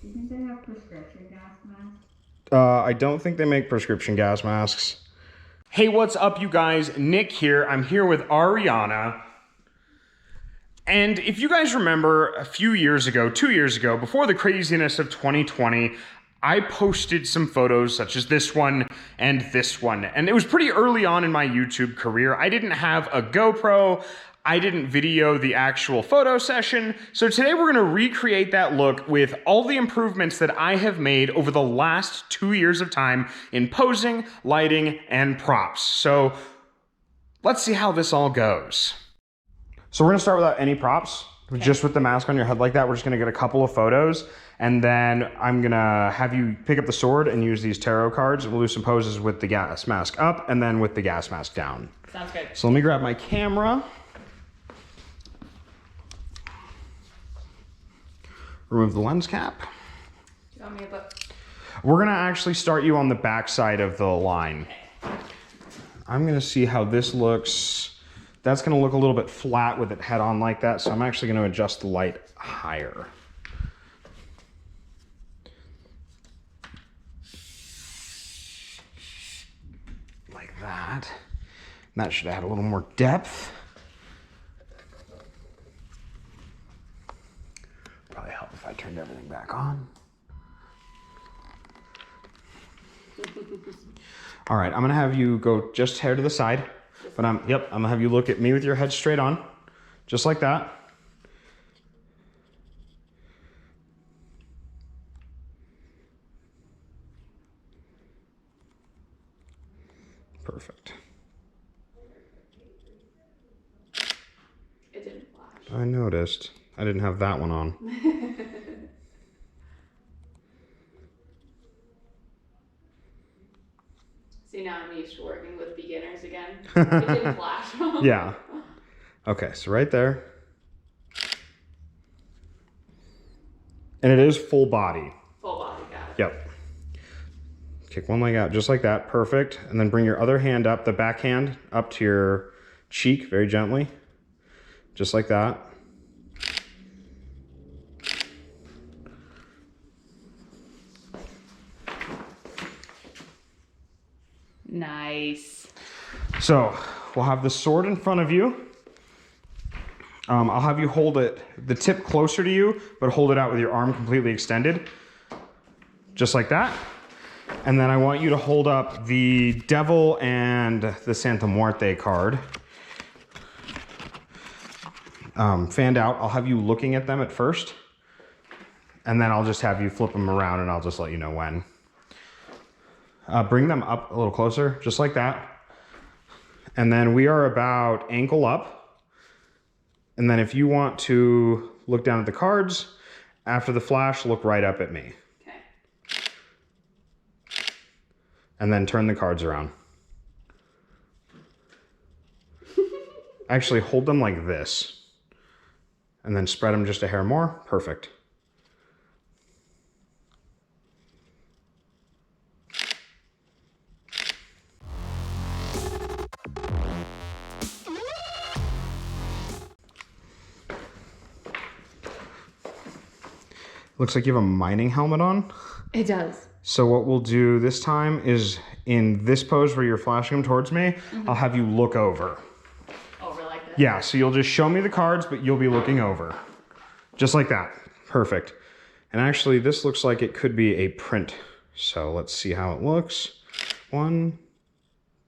Do you think they have prescription gas masks? I don't think they make prescription gas masks. Hey, what's up, you guys? Nick here. I'm here with Ariana. And if you guys remember a few years ago, 2 years ago, before the craziness of 2020, I posted some photos such as this one and this one. And it was pretty early on in my YouTube career. I didn't have a GoPro. I didn't video the actual photo session. So today we're gonna recreate that look with all the improvements that I have made over the last 2 years of time in posing, lighting, and props. So let's see how this all goes. So we're gonna start without any props, just with the mask on your head like that. We're just gonna get a couple of photos, and then I'm gonna have you pick up the sword and use these tarot cards. We'll do some poses with the gas mask up and then with the gas mask down. Sounds good. So let me grab my camera. Remove the lens cap. Do you want me to put? We're gonna actually start you on the back side of the line. I'm gonna see how this looks. That's gonna look a little bit flat with it head on like that, so I'm actually gonna adjust the light higher. Like that. And that should add a little more depth. Probably help if I turned everything back on. All right, I'm gonna have you go just hair to the side, but I'm gonna have you look at me with your head straight on, just like that. Perfect. It didn't flash. I noticed. I didn't have that one on. See, now I'm used to working with beginners again. It didn't flash. Yeah. Okay, so right there. And it is full body. Full body, got it. Yep. Kick one leg out just like that. Perfect. And then bring your other hand up, the back hand, up to your cheek very gently. Just like that. Nice. So we'll have the sword in front of you. I'll have you hold it, the tip closer to you, but hold it out with your arm completely extended. Just like that. And then I want you to hold up the Devil and the Santa Muerte card. Fanned out. I'll have you looking at them at first. And then I'll just have you flip them around and I'll just let you know when. Bring them up a little closer, just like that. And then we are about ankle up. And then if you want to look down at the cards, after the flash, look right up at me. Okay. And then turn the cards around. Actually, hold them like this. And then spread them just a hair more. Perfect. Looks like you have a mining helmet on. It does. So what we'll do this time is in this pose where you're flashing them towards me, I'll have you look over. Over like this? Yeah, so you'll just show me the cards, but you'll be looking over. Just like that. Perfect. And actually, this looks like it could be a print. So let's see how it looks. 1,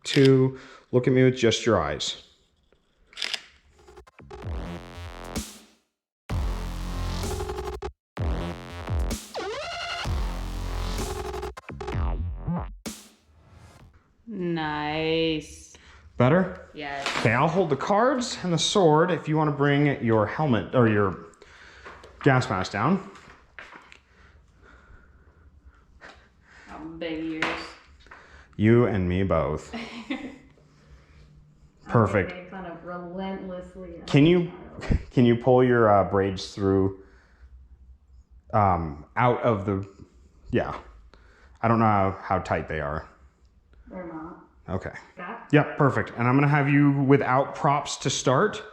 2, look at me with just your eyes. Nice. Better? Yes. Okay, I'll hold the cards and the sword if you want to bring your helmet or your gas mask down. How big ears. You and me both. Perfect. They kind of relentlessly. Can you pull your braids through out of the, yeah. I don't know how tight they are. They're not. Okay. That? Yep, perfect. And I'm gonna have you without props to start.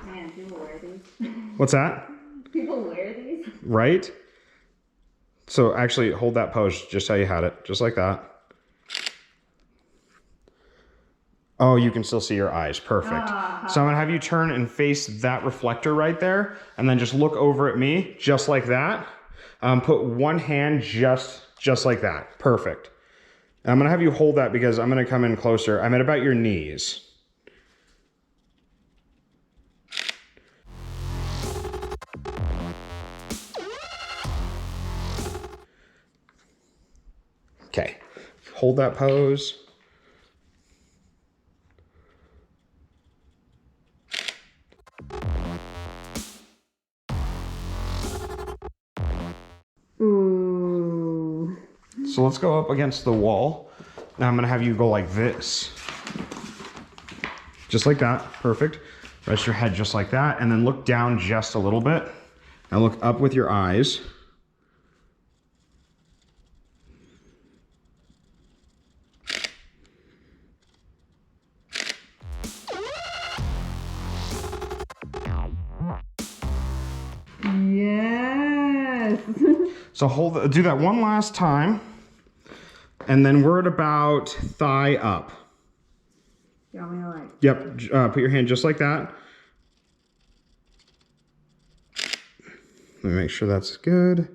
Man, Man, people wear these. What's that? People wear these? Right? So actually hold that pose just how you had it, just like that. Oh, you can still see your eyes. Perfect. So I'm gonna have you turn and face that reflector right there, and then just look over at me, just like that. Put one hand just like that. Perfect. And I'm gonna have you hold that because I'm gonna come in closer. I'm at about your knees. Okay, hold that pose. Ooh. So let's go up against the wall. Now I'm gonna have you go like this. Just like that, perfect. Rest your head just like that, and then look down just a little bit. Now look up with your eyes. Yes. So do that one last time, and then we're at about thigh up. You want me to like? Yep, put your hand just like that. Let me make sure that's good.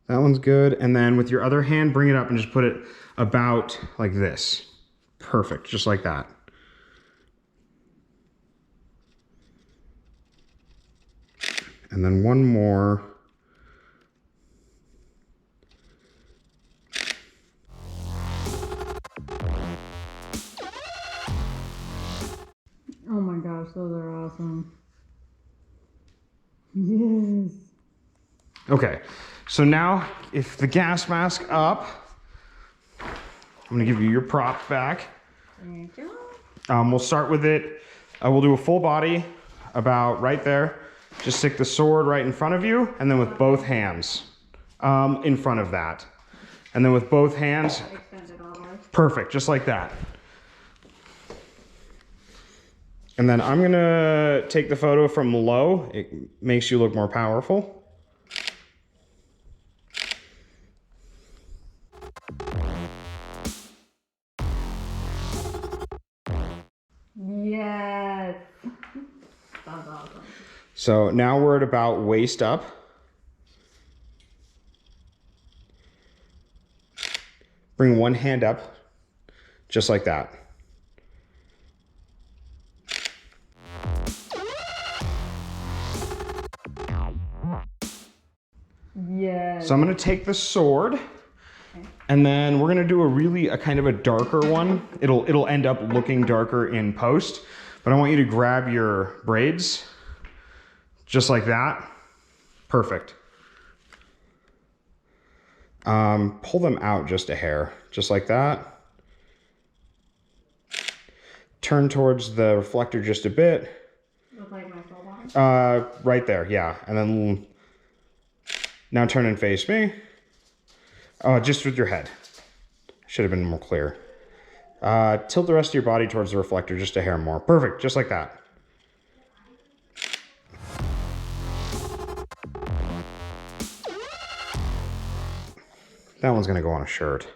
That one's good. And then with your other hand, bring it up and just put it about like this. Perfect, just like that. And then one more. Oh my gosh, those are awesome. Yes. Okay, so now if the gas mask up, I'm gonna give you your prop back. Thank you. We'll start with it. We'll do a full body about right there. Just stick the sword right in front of you, and then with both hands in front of that. And then with both hands, perfect, just like that. And then I'm gonna take the photo from low. It makes you look more powerful. Yes. Sounds awesome. So now we're at about waist up. Bring one hand up, just like that. Yes. So I'm gonna take the sword, and then we're gonna do a kind of a darker one. It'll end up looking darker in post, but I want you to grab your braids, just like that. Perfect. Pull them out just a hair, just like that. Turn towards the reflector just a bit. Look like my full body? Right there, yeah. And then now turn and face me. Just with your head. Should have been more clear. Tilt the rest of your body towards the reflector just a hair more. Perfect, just like that. That one's gonna go on a shirt.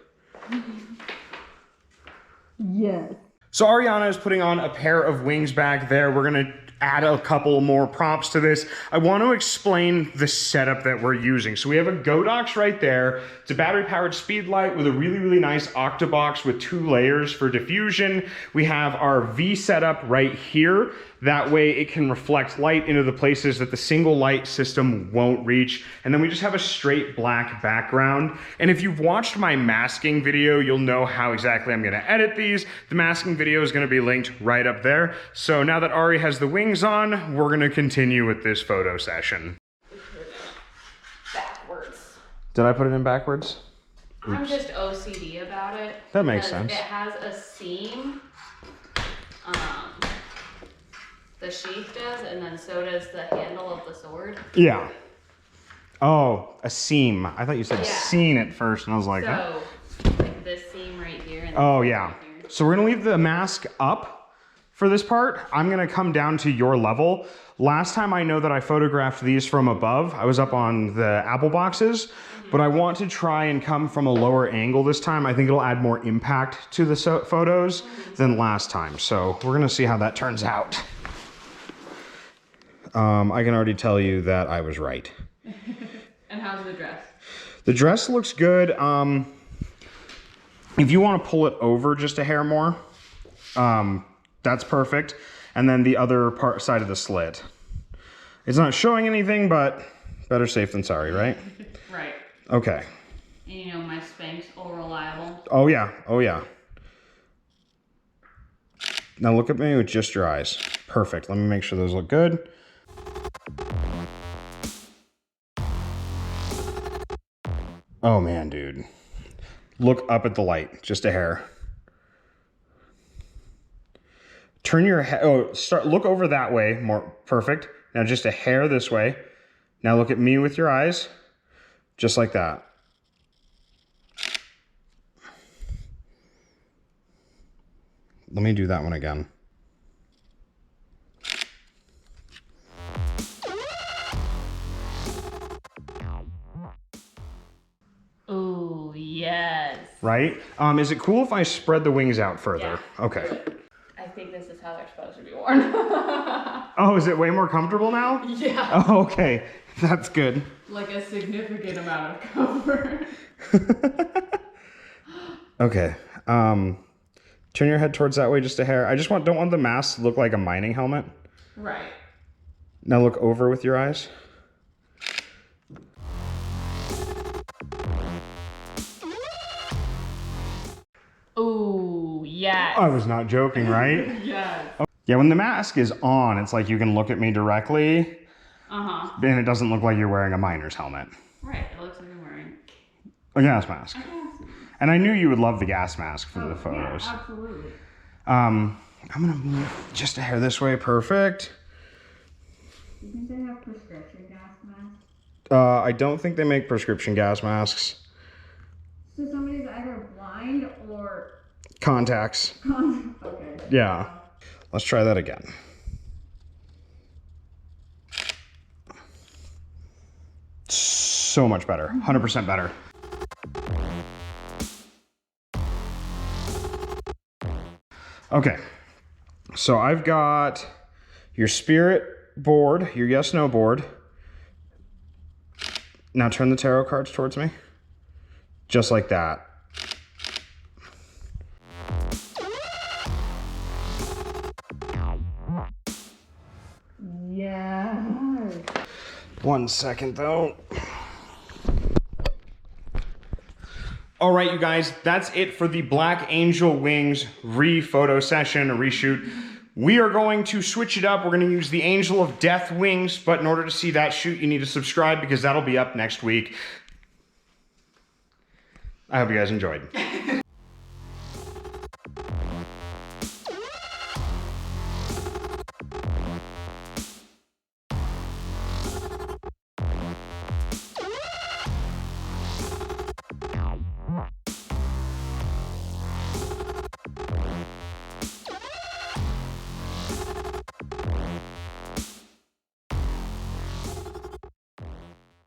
Yes. So Ariana is putting on a pair of wings back there. We're gonna add a couple more props to this. I want to explain the setup that we're using. So we have a Godox right there. It's a battery powered speed light with a really nice octabox with 2 layers for diffusion. We have our V setup right here. That way it can reflect light into the places that the single light system won't reach. And then we just have a straight black background. And if you've watched my masking video, you'll know how exactly I'm gonna edit these. The masking video is gonna be linked right up there. So now that Ari has the wings on, we're gonna continue with this photo session. Backwards. Did I put it in backwards? I'm just OCD about it. That makes because sense. It has a seam. The sheath does, and then so does the handle of the sword. Yeah. Oh, a seam. I thought you said scene at first, and I was like, huh? So, like this seam right here. And Oh, yeah. So we're gonna leave the mask up for this part. I'm gonna come down to your level. Last time I know that I photographed these from above. I was up on the apple boxes, but I want to try and come from a lower angle this time. I think it'll add more impact to the photos than last time. So we're gonna see how that turns out. I can already tell you that I was right. And how's the dress? The dress looks good. If you want to pull it over just a hair more, that's perfect. And then the other side of the slit. It's not showing anything, but better safe than sorry, right? Right. Okay. And you know my Spanx, all reliable. Oh yeah, oh yeah. Now look at me with just your eyes. Perfect. Let me make sure those look good. Oh man, dude. Look up at the light, just a hair. Turn your head, look over that way, more perfect. Now just a hair this way. Now look at me with your eyes, just like that. Let me do that one again. Oh, yes. Right? Is it cool if I spread the wings out further? Yeah. Okay. I think this is how they're supposed to be worn. Oh, is it way more comfortable now? Yeah. Oh, okay. That's good. Like a significant amount of comfort. Okay. Turn your head towards that way, just a hair. I just don't want the mask to look like a mining helmet. Right. Now look over with your eyes. Oh, yes. I was not joking, right? Yes. Yeah, when the mask is on, it's like you can look at me directly. Uh-huh. And it doesn't look like you're wearing a miner's helmet. Right, it looks like I'm wearing A gas mask. a gas mask. And I knew you would love the gas mask for the photos. Yeah, absolutely. I'm gonna move just a hair this way. Perfect. Do you think they have prescription gas masks? I don't think they make prescription gas masks. So somebody's either blind or Contacts. okay. Yeah. Let's try that again. So much better. 100% better. Okay. So I've got your spirit board, your yes no board. Now turn the tarot cards towards me. Just like that. Yes. 1 second though. All right, you guys, that's it for the Black Angel Wings re-photo session, a reshoot. We are going to switch it up. We're gonna use the Angel of Death wings, but in order to see that shoot, you need to subscribe because that'll be up next week. I hope you guys enjoyed.